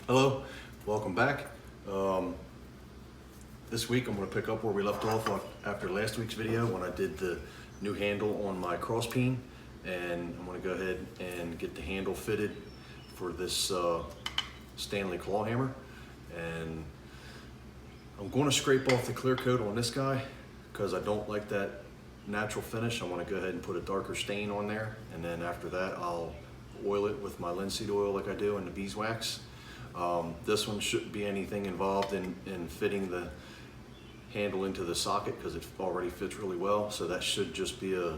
Hello, welcome back. This week I'm going to pick up where we left off after last week's video when I did the new handle on my cross peen, and I'm going to go ahead and get the handle fitted for this Stanley claw hammer. And I'm going to scrape off the clear coat on this guy because I don't like that natural finish. I want to go ahead and put a darker stain on there, and then after that I'll oil it with my linseed oil like I do in the beeswax. This one shouldn't be anything involved in fitting the handle into the socket because it already fits really well, so that should just be a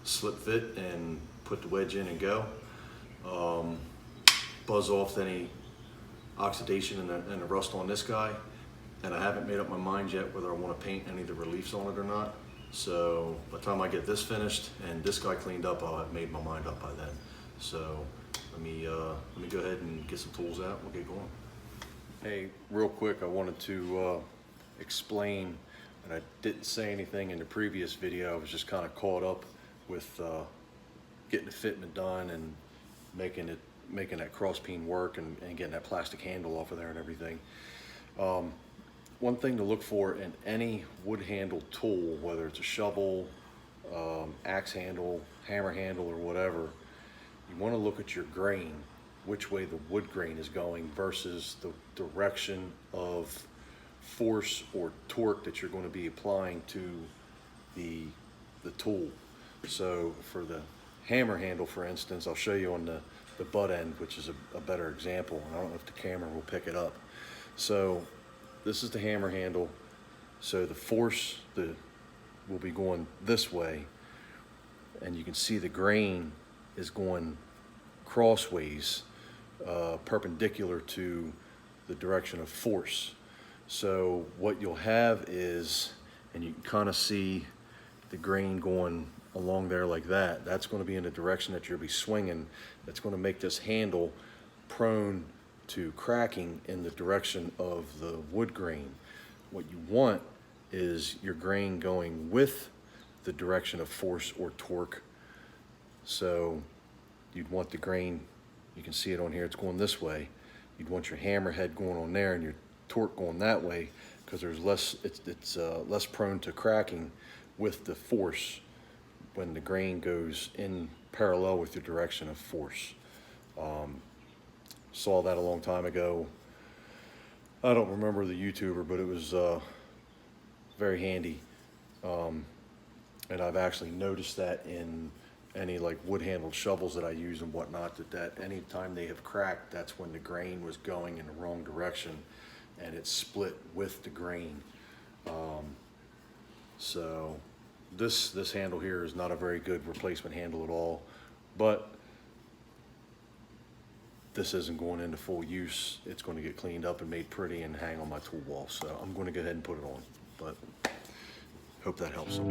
slip fit and put the wedge in and go. Buzz off any oxidation and the rust on this guy, and I haven't made up my mind yet whether I want to paint any of the reliefs on it or not. So by the time I get this finished and this guy cleaned up, I'll have made my mind up by then. So let me go ahead and get some tools out. We'll get going. Hey, real quick, I wanted to explain, and I didn't say anything in the previous video. I was just kind of caught up with getting the fitment done and making that cross peen work and getting that plastic handle off of there and everything. One thing to look for in any wood handle tool, whether it's a shovel, axe handle, hammer handle, or whatever, you want to look at your grain, which way the wood grain is going versus the direction of force or torque that you're going to be applying to the tool. So for the hammer handle, for instance, I'll show you on the butt end, which is a better example. I don't know if the camera will pick it up. So this is the hammer handle. So the force will be going this way, and you can see the grain is going crossways, perpendicular to the direction of force. So what you'll have is, and you can kind of see the grain going along there like that, that's going to be in the direction that you'll be swinging. That's going to make this handle prone to cracking in the direction of the wood grain. What you want is your grain going with the direction of force or torque. So you'd want the grain, you can see it on here, it's going this way. You'd want your hammer head going on there and your torque going that way, because there's less, it's less prone to cracking with the force when the grain goes in parallel with the direction of force. Saw that a long time ago. I don't remember the YouTuber, but it was very handy. And I've actually noticed that in any like wood handled shovels that I use and whatnot, that anytime they have cracked, that's when the grain was going in the wrong direction and it split with the grain. So this handle here is not a very good replacement handle at all, but this isn't going into full use. It's going to get cleaned up and made pretty and hang on my tool wall. So I'm going to go ahead and put it on, but hope that helps.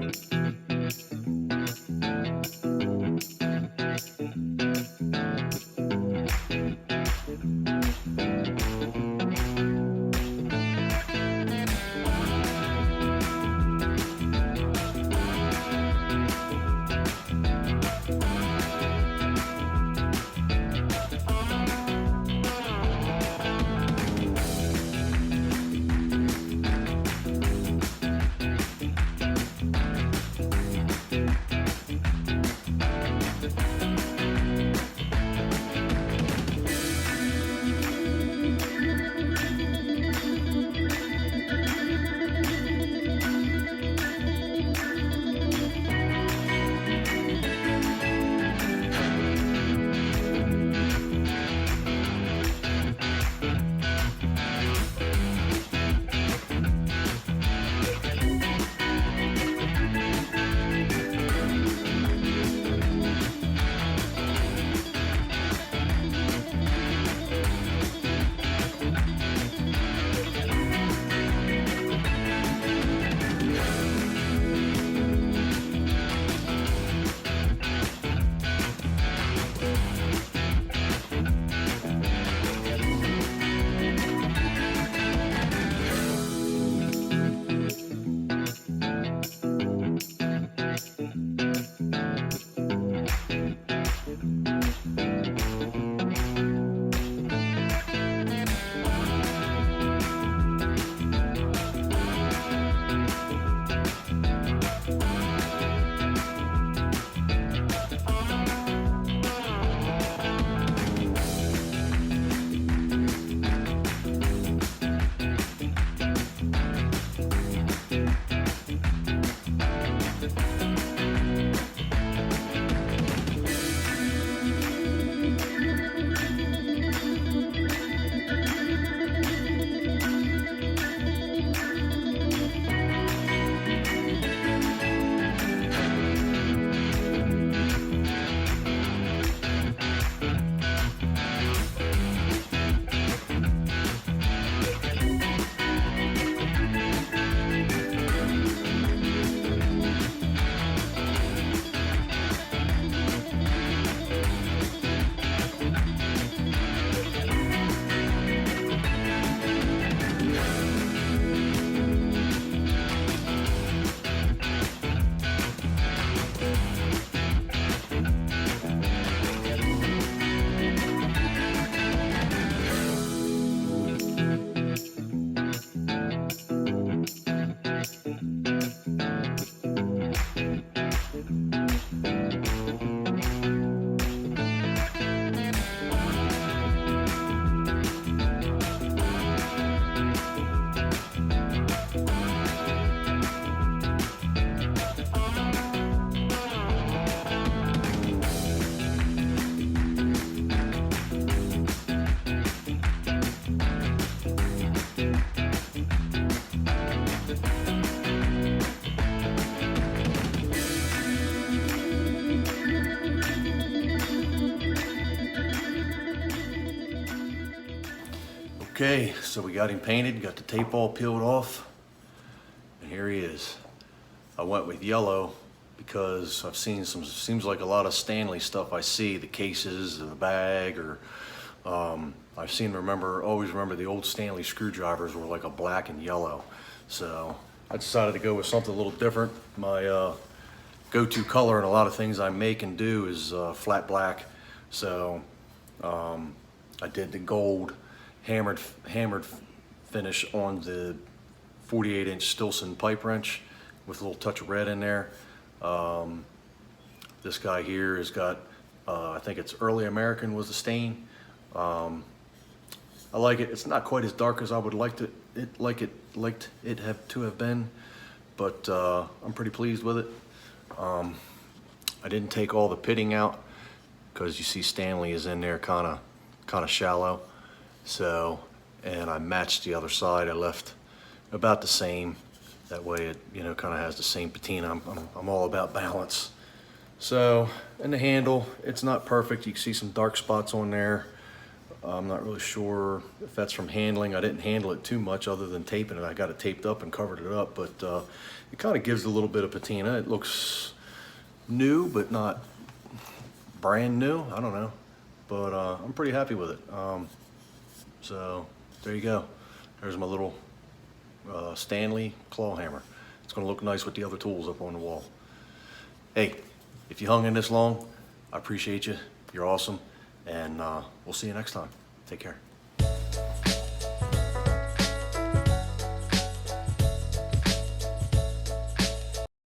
Okay, so we got him painted, got the tape all peeled off, and here he is. I went with yellow because I've seen some, seems like a lot of Stanley stuff I see, the cases, the bag, or I've seen, always remember the old Stanley screwdrivers were like a black and yellow. So I decided to go with something a little different. My go-to color in a lot of things I make and do is flat black. So I did the gold hammered finish on the 48-inch Stilson pipe wrench with a little touch of red in there. This guy here has got, I think it's Early American was the stain. I like it. It's not quite as dark as I would like it to have been, but I'm pretty pleased with it. I didn't take all the pitting out because you see Stanley is in there kind of shallow. So, and I matched the other side. I left about the same. That way it, you know, kind of has the same patina. I'm all about balance. So, and the handle, it's not perfect. You can see some dark spots on there. I'm not really sure if that's from handling. I didn't handle it too much other than taping it. I got it taped up and covered it up, but it kind of gives a little bit of patina. It looks new, but not brand new. I don't know, but I'm pretty happy with it. So there you go. There's my little Stanley claw hammer. It's gonna look nice with the other tools up on the wall. Hey, if you hung in this long, I appreciate you. You're awesome. And we'll see you next time. Take care.